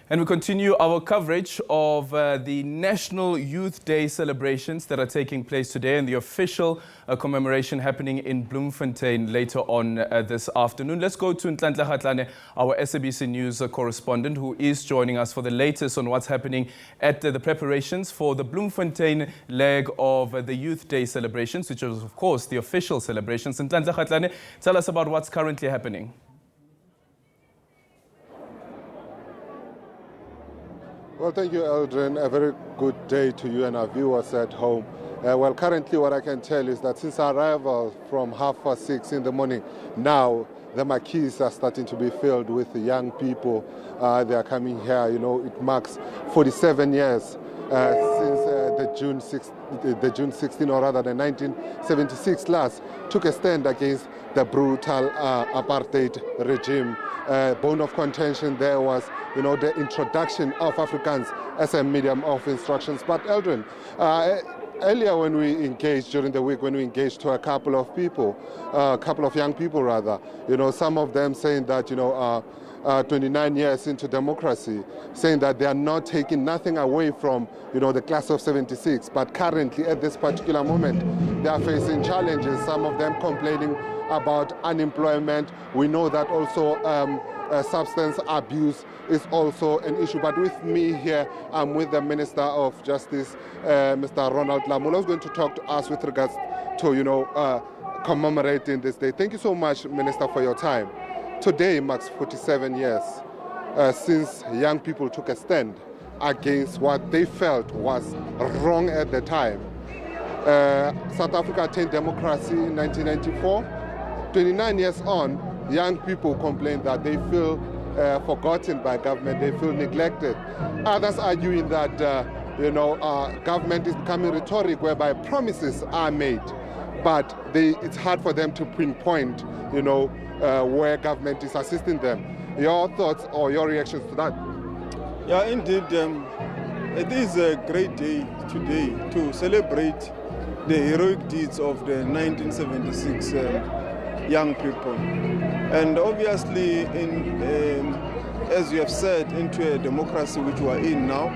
And we continue our coverage of the National Youth Day celebrations that are taking place today and the official commemoration happening in Bloemfontein later on this afternoon. Let's go to Ntlantla Kgatlhane, our SABC News correspondent, who is joining us for the latest on what's happening at the preparations for the Bloemfontein leg of the Youth Day celebrations, which is, of course, the official celebrations. Ntlantla Kgatlhane, tell us about what's currently happening. Well, thank you, Eldrin. A very good day to you and our viewers at home. Well, currently what I can tell is that since our arrival from 6:30 in the morning, now the marquees are starting to be filled with the young people. They are coming here. You know, it marks 47 years since the June 16, or rather the 1976 last, took a stand against the brutal apartheid regime. Bone of contention there was, you know, the introduction of Afrikaans as a medium of instructions. But Eldrin, earlier when we engaged during the week, when we engaged to a couple of people, a couple of young people rather, you know, some of them saying that, you know, 29 years into democracy, saying that they are not taking nothing away from, you know, the class of 76, but currently at this particular moment they are facing challenges, some of them complaining about unemployment. We know that also substance abuse is also an issue. But with me here, I'm with the Minister of Justice, Mr. Ronald Lamola, who's going to talk to us with regards to, you know, commemorating this day. Thank you so much, Minister, for your time. Today marks 47 years since young people took a stand against what they felt was wrong at the time. South Africa attained democracy in 1994. 29 years on, young people complain that they feel forgotten by government, they feel neglected. Others arguing that you know, government is becoming rhetoric whereby promises are made, but it's hard for them to pinpoint, you know, where government is assisting them. Your thoughts or your reactions to that? Yeah, indeed, it is a great day today to celebrate the heroic deeds of the 1976 young people. And obviously, as you have said, into a democracy which we are in now,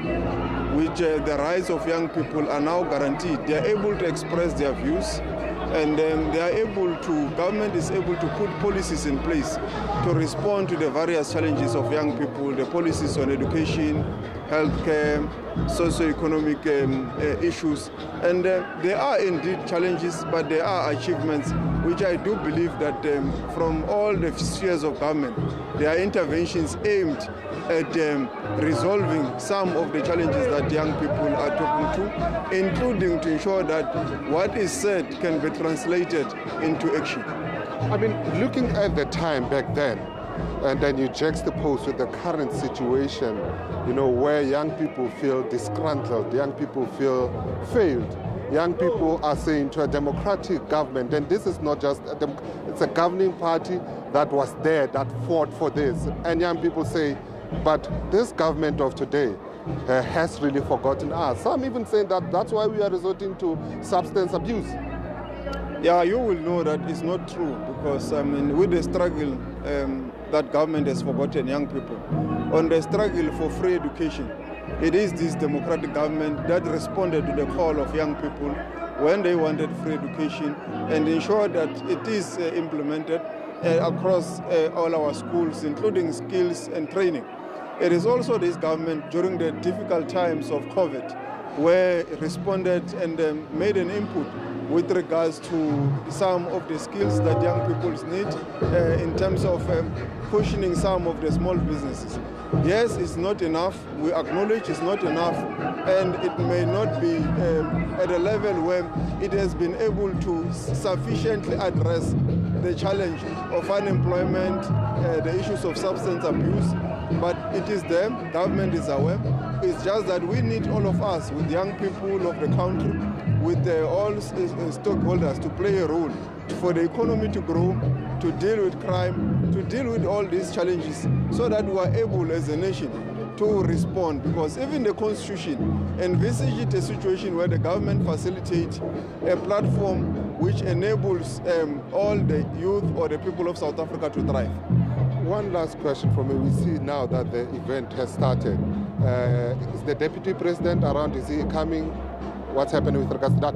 which the rights of young people are now guaranteed. They are able to express their views, and they are able to, government is able to put policies in place to respond to the various challenges of young people, the policies on education, healthcare, socio-economic issues. And there are indeed challenges, but there are achievements which I do believe that from all the spheres of government, there are interventions aimed at resolving some of the challenges that young people are talking to, including to ensure that what is said can be translated into action. I mean, looking at the time back then, and then you juxtapose with the current situation, you know, where young people feel disgruntled, young people feel failed. Young people are saying to a democratic government, and this is not just it's a governing party that was there, that fought for this. And young people say, but this government of today has really forgotten us. Some even saying that that's why we are resorting to substance abuse. Yeah, you will know that it's not true, because I mean, with the struggle that government has forgotten young people, on the struggle for free education, it is this democratic government that responded to the call of young people when they wanted free education and ensured that it is implemented across all our schools, including skills and training. It is also this government during the difficult times of COVID where it responded and made an input with regards to some of the skills that young people need in terms of cushioning some of the small businesses. Yes, it's not enough. We acknowledge it's not enough, and it may not be at a level where it has been able to sufficiently address the challenge of unemployment, the issues of substance abuse, but it is there. Government is aware. It's just that we need all of us, with young people of the country, with all stakeholders, to play a role for the economy to grow, to deal with crime, to deal with all these challenges, so that we are able as a nation to respond. Because even the Constitution envisages a situation where the government facilitates a platform which enables all the youth or the people of South Africa to thrive. one last question from me. We see now that the event has started. Is the Deputy President around? Is he coming? What's happening with regards to that?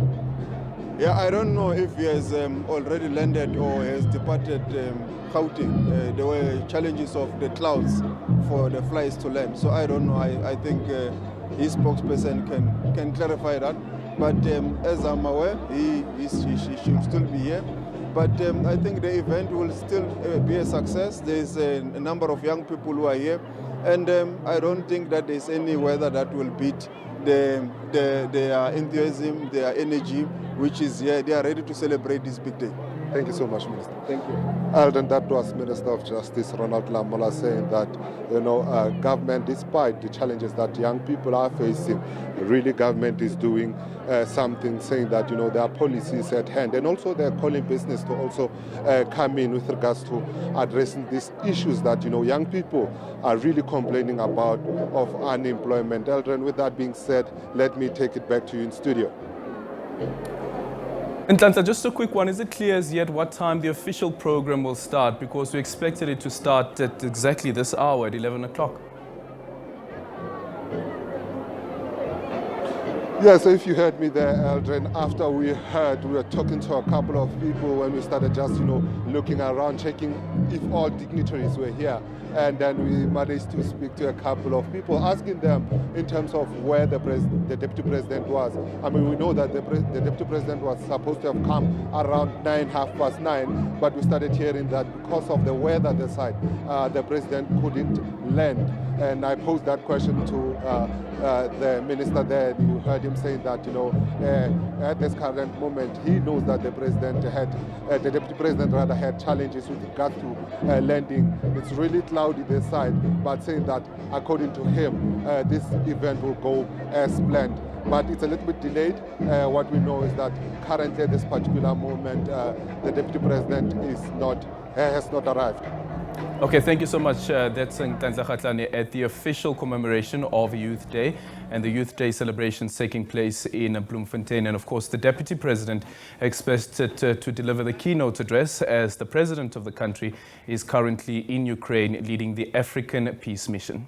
Yeah, I don't know if he has already landed or has departed Gauteng. There were challenges of the clouds for the flights to land. So I don't know. I think his spokesperson can clarify that. But as I'm aware, he should still be here. But I think the event will still be a success. There's a number of young people who are here. And I don't think that there's any weather that will beat their enthusiasm, their energy, which is here. They are ready to celebrate this big day. Thank you so much, Minister. Thank you. And that was Minister of Justice Ronald Lamola saying that, government, despite the challenges that young people are facing, really government is doing something, saying that, there are policies at hand. And also they're calling business to also come in with regards to addressing these issues that, young people are really complaining about of unemployment. Eldrin, with that being said, let me take it back to you in studio. Ntlantla, just a quick one. Is it clear as yet what time the official program will start? Because we expected it to start at exactly this hour, at 11 o'clock. Yeah, so if you heard me there, Eldrin, after we were talking to a couple of people when we started just, looking around, checking if all dignitaries were here. And then we managed to speak to a couple of people, asking them in terms of where the Deputy President was. I mean, we know that the Deputy President was supposed to have come around 9:30, but we started hearing that because of the weather at the side, the President couldn't land. And I posed that question to the minister there, and you heard him saying that, at this current moment, he knows that the Deputy President rather had challenges with regard to landing. It's really cloudy this side, but saying that according to him, this event will go as planned. But it's a little bit delayed. What we know is that currently at this particular moment, the Deputy President has not arrived. Okay, thank you so much. That's Ntlantla Kgatlhane at the official commemoration of Youth Day, and the Youth Day celebrations taking place in Bloemfontein. And of course, the Deputy President expected to deliver the keynote address, as the President of the country is currently in Ukraine leading the African Peace Mission.